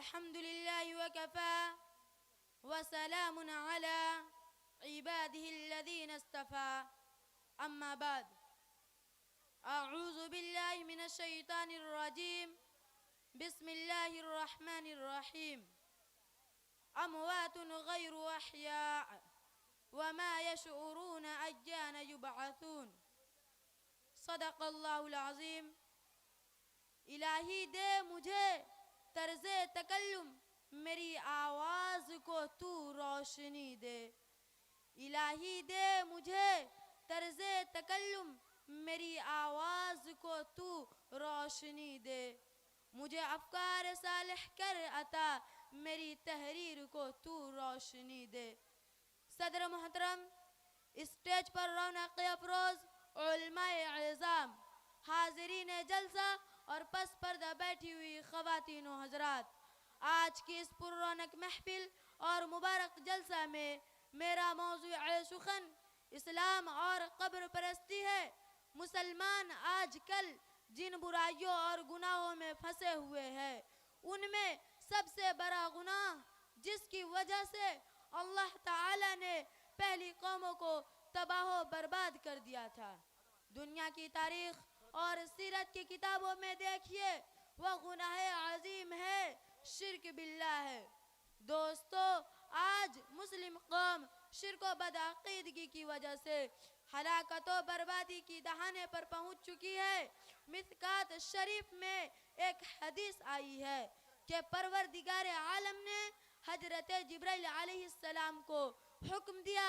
अल्हम्दुलिल्लाहि व कफ़ा व सलामुन अला इबादिहिल्लज़ीना इस्तफ़ा अम्मा बाद अऊज़ु बिल्लाहि मिनश शैतानिर रजीम बिस्मिल्लाहिर रहमानिर रहीम अमवातुन गैरु अहया वमा यशऊरून अय्यान युबअसून सदक़ल्लाहुल अज़ीम। इलाही दे मुझे तर्ज़े तकल्लुम, मेरी आवाज़ को तू रोशनी दे। इलाही दे मुझे तर्ज़े तकल्लुम, मेरी आवाज़ को तू रोशनी दे। मुझे अफ़कार सालिह कर अता, मेरी तहरीर को तू रोशनी दे। सदर मोहतरम, स्टेज पर रौनक़ अफ़रोज़ उलमाए इज़ाम, हाज़रीन जलसा और पस पर्दा बैठी हुई ख़वातीन व हज़रात, आज की इस पुररौनक महफ़िल और मुबारक जलसा में मेरा मौज़ूअ सुख़न इस्लाम और क़ब्र परस्ती है। मुसलमान आजकल जिन बुराइयों और गुनाहों में फंसे हुए हैं, उनमें सबसे बड़ा गुनाह जिसकी वजह से अल्लाह ताला ने पहली कौमों को तबाह बर्बाद कर दिया था, दुनिया की तारीख़ और सीरत की किताबों में देखिए, वह गुनाह अज़ीम है, शिर्क बिल्लाह है। दोस्तों, आज मुस्लिम कौम शिर्क व बदअक़ीदगी की वजह से हलाकत व बर्बादी की दहाने पर पहुँच चुकी है। मिस्कात शरीफ में एक हदीस आई है कि परवरदिगार आलम ने हजरत जिब्राइल अलैहिस्सलाम को हुक्म दिया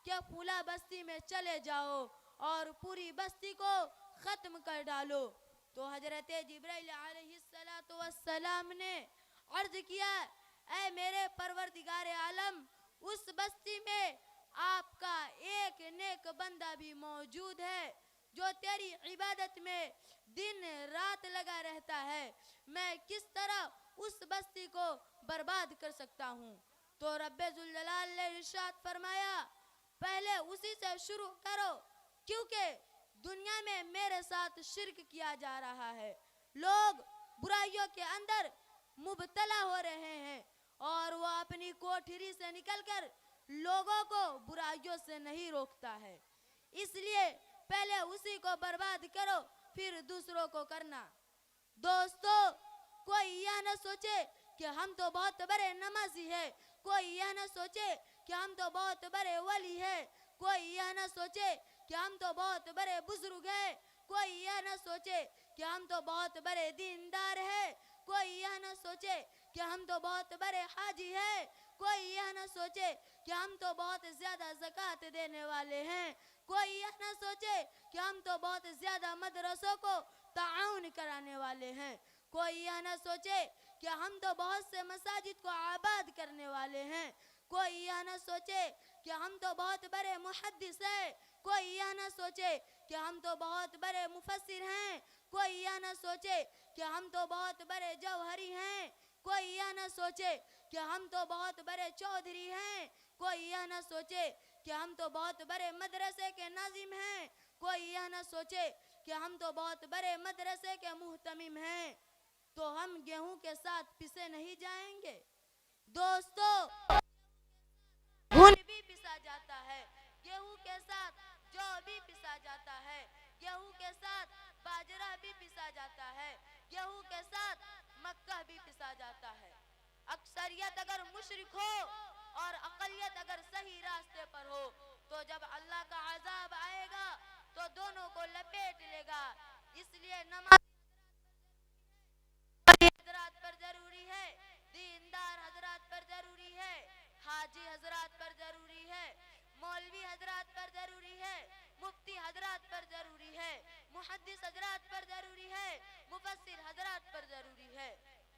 कि फुला बस्ती में चले जाओ और पूरी बस्ती को ख़त्म कर डालो। तो हजरत जिब्राइल अलैहिस्सलाम ने अर्ज़ किया, ऐ मेरे परवरदिगार आलम, उस बस्ती में आपका एक नेक बंदा भी मौजूद है जो तेरी इबादत में दिन रात लगा रहता है। मैं किस तरह उस बस्ती को बर्बाद कर सकता हूँ? तो रब्बे ज़ुल जलाल ने इरशाद फरमाया, पहले उसी से शुरू करो, क्योंकि दुनिया में मेरे साथ शिर्क किया जा रहा है। लोग बुराइयों के अंदर मुब्तला हो रहे हैं और वो अपनी कोठरी से निकलकर लोगों को बुराइयों से नहीं रोकता है। इसलिए पहले उसी को बर्बाद करो, फिर दूसरों को करना। दोस्तों, कोई यह न सोचे कि हम तो बहुत बड़े नमाजी हैं, कोई यह न सोचे कि हम तो बहुत बड़े वली हैं, कोई यह न सोचे कि हम तो बहुत बड़े बुजुर्ग हैं, कोई यह न सोचे कि हम तो बहुत बड़े दीनदार हैं, कोई यह न सोचे कि हम तो बहुत बड़े हाजी हैं, कोई यह न सोचे कि हम तो बहुत ज़्यादा ज़कात देने वाले हैं, कोई यह न सोचे कि हम तो बहुत ज़्यादा मदरसों को ताउन कराने वाले हैं, कोई यह न सोचे कि हम तो बहुत से मसाजिद को आबाद करने वाले हैं, कोई यह न सोचे कि हम तो बहुत बड़े मुहद्दिस हैं, कोई यह न सोचे कि हम तो बहुत बड़े मुफस्सिर हैं, कोई यह न सोचे कि हम तो बहुत बड़े जौहरी हैं, कोई यह न सोचे कि हम तो बहुत बड़े चौधरी हैं, कोई यह न सोचे कि हम तो बहुत बड़े मदरसे के नाजिम हैं, कोई यह न सोचे कि हम तो बहुत बड़े मदरसे के मुहतमिम हैं। तो हम गेहूं के साथ पिसे नहीं जाएंगे। दोस्तों, घुन भी पिसा जाता है, गेहूं के साथ जौ भी पिसा जाता है, गेहूं के साथ बाजरा भी पिसा जाता है, गेहूं के साथ मक्का भी पिसा जाता है। अक्सरियत अगर मुशरिक हो और अक़लियत अगर सही रास्ते पर हो, तो जब अल्लाह का अज़ाब आएगा तो दोनों को लपेट लेगा। इसलिए नमाज़ हजरात पर जरूरी है, दीनदार हजरात पर जरूरी है, हाजी हजरात पर जरूरी है, मौलवी हजरात पर जरूरी है, मुफ्ती हजरात पर जरूरी है, मुहद्दिस हजरात पर जरूरी है, मुफस्सिर हजरात पर जरूरी है।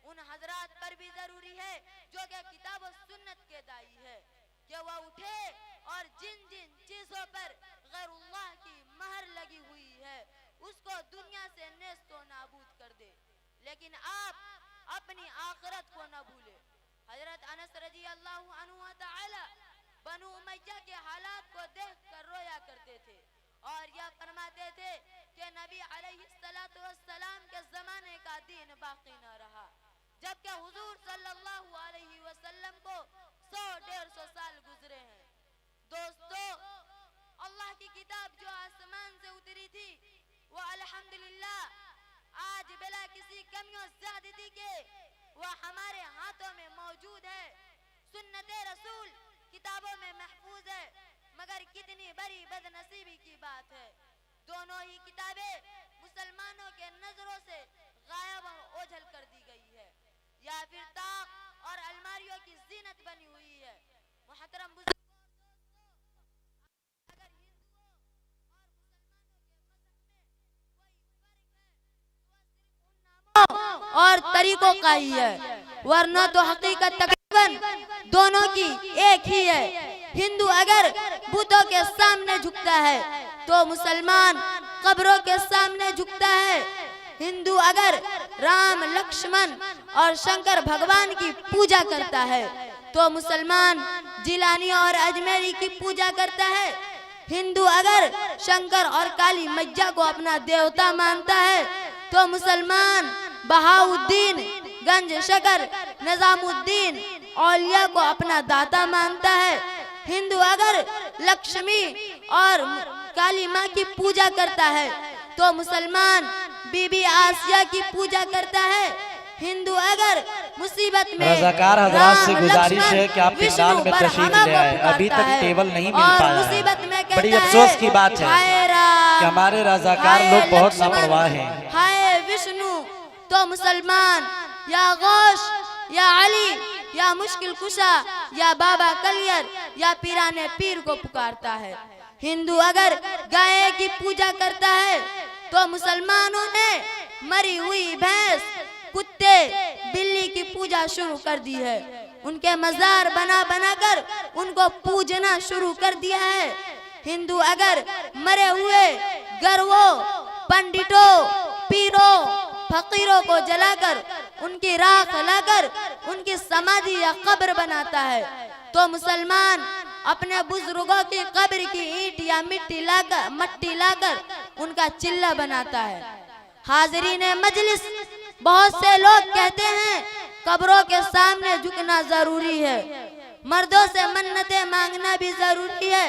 उन हजरात पर भी जरूरी है जो कि किताब और सुन्नत के दाई है कि वह उठे और जिन जिन चीजों पर गैरुल्लाह की महर लगी हुई है उसको दुनिया से नेस्तो नाबूद कर दे, लेकिन आप अपनी आखिरत को न भूले। हजरत अनस रजी अल्लाह अन्हु तआला बनु उमय्या के हालात को देखकर रोया करते थे और यह फरमाते थे कि नबी अलैहिस्सलातु वस्सलाम के जमाने का दीन बाकी न रहा, जबकि हुजूर हुजूर सल्लल्लाहु अलैहि वसल्लम को 100-150 साल गुजरे हैं। दोस्तों, अल्लाह की किताब जो आसमान से उतरी थी वो अल्हम्दुलिल्लाह आज बिला किसी कमियों ज़्यादती के वह हमारे हाथों में मौजूद है। सुन्नते रसूल किताबों में महफूज है, मगर कितनी बड़ी बदनसीबी की बात है, दोनों ही किताबें मुसलमानों के नजरों से गायब और ओझल कर दी गई है, या फिर ताक और अलमारियों की जीनत बनी हुई है। मुहतरम बुजुर्ग, अगर हिंदुओं और मुसलमानों के मजहब में कोई फर्क है तो वह सिर्फ उन नामों और तरीकों का ही है, वरना तो हकीकत तकरीबन दोनों की एक ही है। हिंदू अगर बुतों के सामने झुकता है तो मुसलमान कब्रों के सामने झुकता है। हिंदू अगर राम, लक्ष्मण और शंकर भगवान की पूजा करता है तो मुसलमान जिलानी और अजमेरी की पूजा करता है। हिंदू अगर शंकर और काली मैया को अपना देवता मानता है तो मुसलमान बहाउद्दीन, गंज शकर, निजामुद्दीन औलिया को अपना दाता मानता है। हिंदू अगर लक्ष्मी और काली माँ की पूजा करता है तो मुसलमान बीबी आसिया की पूजा करता है। हिंदू अगर मुसीबत में रज़ाकार हज़रात से गुजारिश है कि आप पिंडाल में तशरीफ ले आए, अभी तक टेबल नहीं मिल पाया मुसीबत में है। बड़ी अफसोस की बात है कि हमारे रज़ाकार लोग बहुत लापरवाह हैं। हाय विष्णु तो मुसलमान या गौश या अली या मुश्किल कुशा या बाबा कलियर या पीराने पीर को पुकारता है। हिंदू अगर गाय की पूजा करता है तो मुसलमानों ने मरी हुई भैंस, कुत्ते, बिल्ली की पूजा शुरू कर दी है। उनके मजार बना बनाकर उनको पूजना शुरू कर दिया है। हिंदू अगर मरे हुए गरवों, पंडितों, पीरों, फकीरों को जलाकर उनकी राख लाकर उनकी समाधि या कब्र बनाता है तो मुसलमान अपने बुजुर्गों की कब्र की ईंट या मट्टी लाकर उनका चिल्ला बनाता है। हाज़रीन मजलिस, बहुत से लोग कहते हैं कब्रों के सामने झुकना जरूरी है, मर्दों से मन्नतें मांगना भी जरूरी है,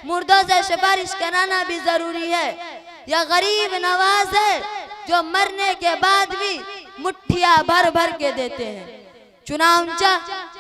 मुर्दों से सिफारिश कराना भी जरूरी है। यह गरीब नवाज है जो मरने के बाद भी मुट्ठियां भर भर के देते हैं। चुनांचा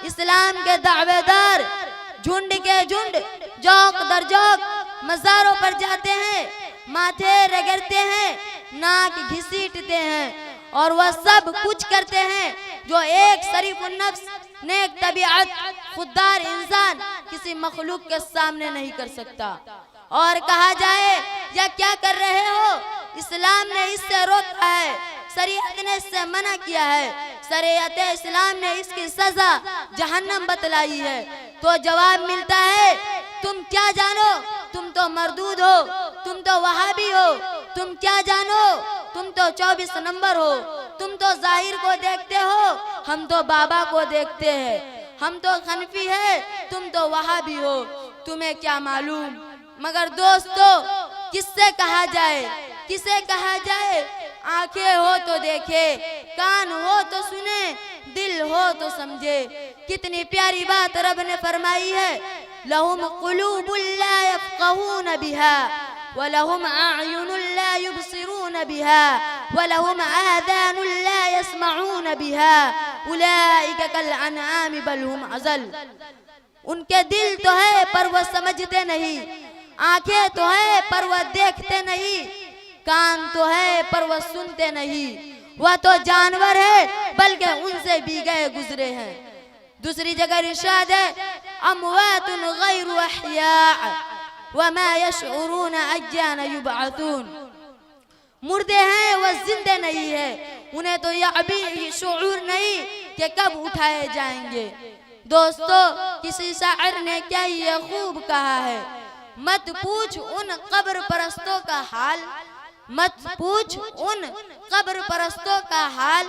इस्लाम के दावेदार झुंड के झुंड, जौक दर जौक मज़ारों पर जाते हैं, माथे रगड़ते हैं, नाक घसीटते हैं और वह सब कुछ करते हैं जो एक शरीफ नफ्स, नेक तबीयत, खुददार इंसान किसी मखलूक के सामने नहीं कर सकता। और कहा जाए या क्या कर रहे हो, इस्लाम ने इससे रोका है, शरीयत ने इससे मना किया है, शरीयत इस्लाम ने इसकी सजा जहन्नम बतलाई है, तो जवाब मिलता है तुम क्या जानो, तुम तो मरदूद हो, तुम तो वहाबी हो, तुम क्या जानो, तुम तो 24 नंबर हो, तुम तो जाहिर को देखते हो, हम तो बाबा को देखते हैं, हम तो हनफी है, तुम तो वहाबी हो, तुम्हें क्या मालूम। मगर दोस्तों, किससे कहा जाए, किसे कहा जाए। आंखें हो तो देखे, कान हो तो सुने, दिल हो तो समझे। कितनी प्यारी बात रब ने फरमाई है, लहुम कुलूबुल ला यफ़क़हून बिहा व लहुम अअयुनुल ला युबसिरून बिहा व लहुम आज़ानुल ला यस्मऊन बिहा उलाइका कल अनआम बल हुम अज़ल। उनके दिल तो है पर वह समझते नहीं, आंखें तो है पर वह देखते नहीं, कान तो है पर वह सुनते नहीं, वह तो जानवर है बल्कि उनसे भी गए गुजरे हैं। दूसरी जगह इरशाद है, अमवातुन गैरु अहया वमा यशउरून अय्यान युबअसून। मुर्दे हैं वह जिंदे नहीं है, उन्हें तो यह अभी शऊर नहीं कि कब उठाए जाएंगे। दोस्तों, किसी शायर ने क्या ये खूब कहा है, मत पूछ उन कब्र परस्तों का हाल, मत पूछ उन कब्र परस्तों का हाल,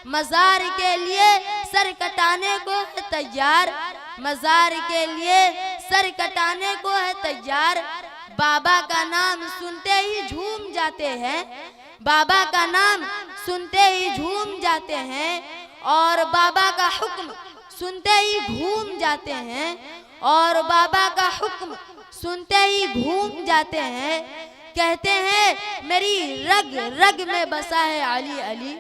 मजार के लिए सर कटाने को है तैयार, मजार के लिए सर कटाने को है तैयार। बाबा का नाम सुनते ही झूम जाते हैं, बाबा का नाम सुनते ही झूम जाते हैं और बाबा का हुक्म सुनते ही घूम जाते हैं, और बाबा का हुक्म सुनते ही घूम जाते हैं। कहते हैं मेरी रग रग में बसा है अली अली,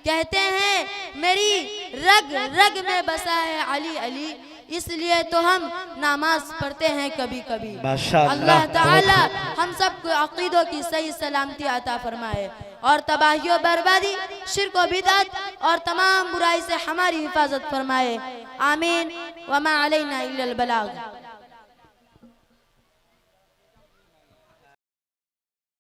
कहते हैं मेरी रग रग में बसा है अली अली। इसलिए तो हम नमाज पढ़ते हैं कभी कभी। अल्लाह ताला हम सबको अकीदों की सही सलामती अता फरमाए और तबाही और बर्बादी, शिर्क और बिदअत और तमाम बुराई से हमारी हिफाजत फरमाए। आमीन। वमा अलैना इल्लल बलाग।